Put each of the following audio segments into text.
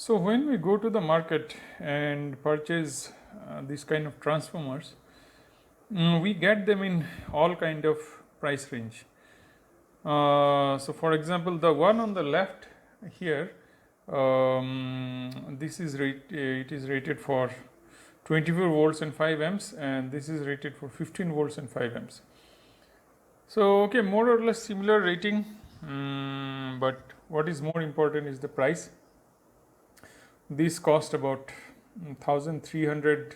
So when we go to the market and purchase these kind of transformers, we get them in all kind of price range. So for example, the one on the left here, this is it is rated for 24 volts and 5 amps, and this is rated for 15 volts and 5 amps. So okay, more or less similar rating, but what is more important is the price. This cost about 1300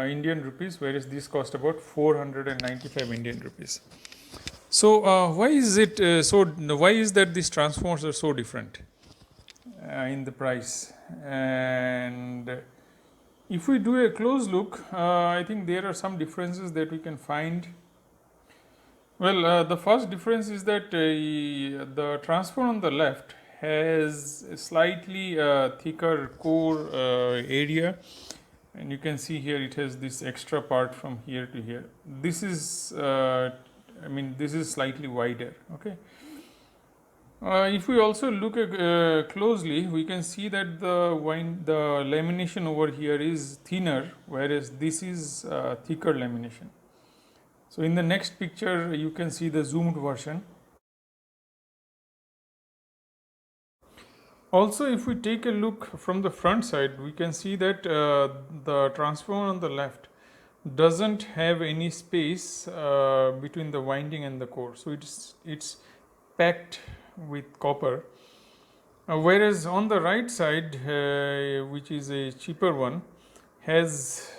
Indian rupees, whereas this cost about 495 Indian rupees. So why is it why is that these transformers are so different in the price? And if we do a close look, I think there are some differences that we can find. Well, the first difference is that the transformer on the left has a slightly thicker core area, and you can see here it has this extra part from here to here. This is this is slightly wider. Okay. If we also look closely, we can see that the lamination over here is thinner, whereas this is thicker lamination. So in the next picture, you can see the zoomed version. Also, if we take a look from the front side, we can see that the transformer on the left doesn't have any space between the winding and the core. So it's packed with copper. Whereas on the right side, which is a cheaper one, has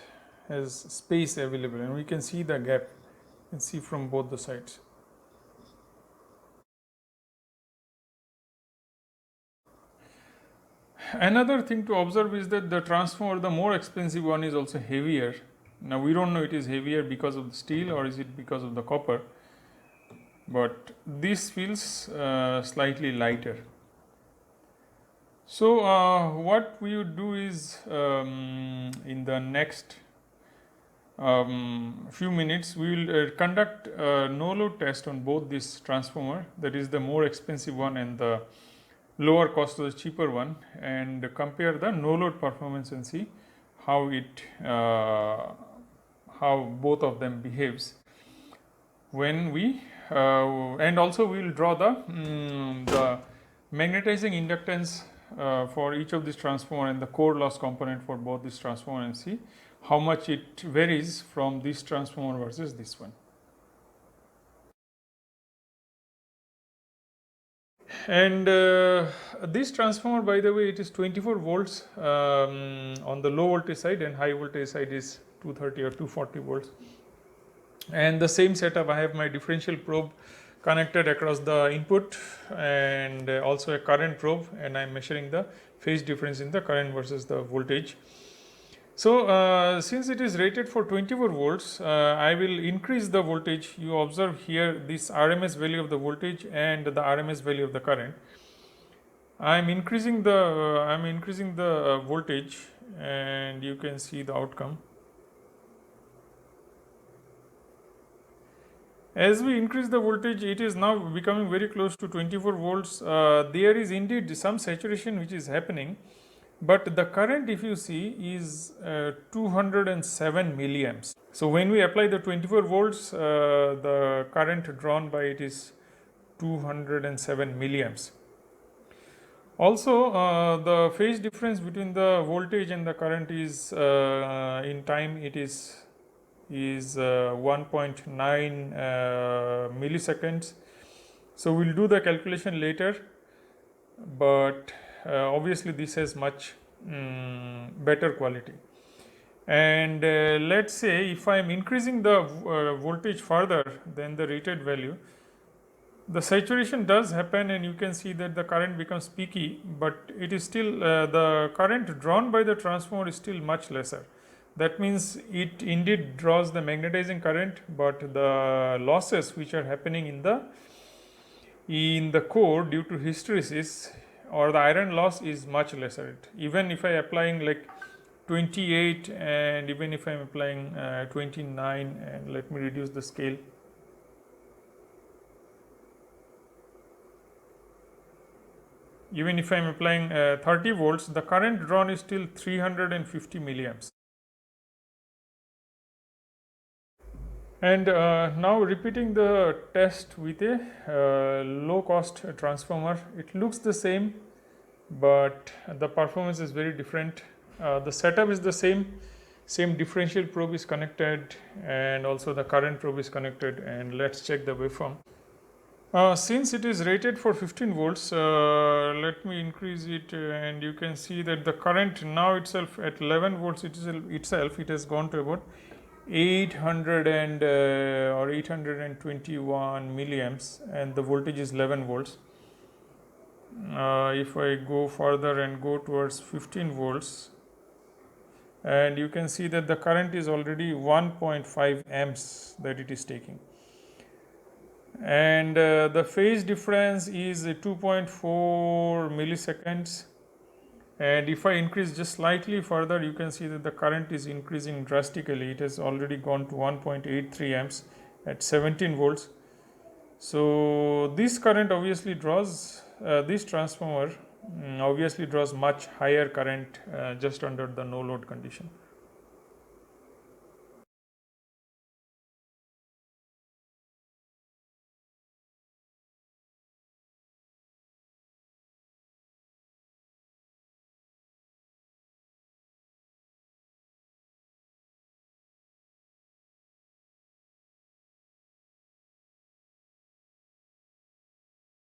space available, and we can see the gap. You can see from both the sides. Another thing to observe is that the transformer, the more expensive one, is also heavier. Now we don't know it is heavier because of the steel or is it because of the copper, but this feels slightly lighter. So what we would do is in the next few minutes we will conduct a no load test on both this transformer, that is the more expensive one and the lower cost of the cheaper one, and compare the no load performance and see how how both of them behaves when we and also we will draw the magnetizing inductance for each of these transformer and the core loss component for both this transformer, and see how much it varies from this transformer versus this one. And this transformer, by the way, it is 24 volts on the low voltage side, and high voltage side is 230 or 240 volts. And the same setup, I have my differential probe connected across the input and also a current probe, and I am measuring the phase difference in the current versus the voltage. So since it is rated for 24 volts, I will increase the voltage. You observe here this RMS value of the voltage and the RMS value of the current. I am increasing the voltage, and you can see the outcome. As we increase the voltage, it is now becoming very close to 24 volts. There is indeed some saturation which is happening, but the current, if you see, is 207 milliamps. So when we apply the 24 volts, the current drawn by it is 207 milliamps. Also, the phase difference between the voltage and the current is in time it is 1.9 milliseconds. So we'll do the calculation later, but obviously this has much better quality. And let's say if I am increasing the voltage further than the rated value, the saturation does happen, and you can see that the current becomes peaky, but it is still the current drawn by the transformer is still much lesser. That means it indeed draws the magnetizing current, but the losses which are happening in the core due to hysteresis or the iron loss is much lesser. Even if I am applying like 28, and even if I am applying 29, and let me reduce the scale. even if I am applying 30 volts, the current drawn is still 350 milliamps. And now repeating the test with a low cost transformer, it looks the same, but the performance is very different. The setup is the same differential probe is connected, and also the current probe is connected. And let's check the waveform. Since it is rated for 15 volts, let me increase it, and you can see that the current now itself at 11 volts it has gone to about 800 or 821 milliamps, and the voltage is 11 volts. If I go further and go towards 15 volts, and you can see that the current is already 1.5 amps that it is taking, and the phase difference is 2.4 milliseconds. And if I increase just slightly further, you can see that the current is increasing drastically. It has already gone to 1.83 amps at 17 volts. So this current obviously draws, this transformer obviously draws much higher current just under the no load condition.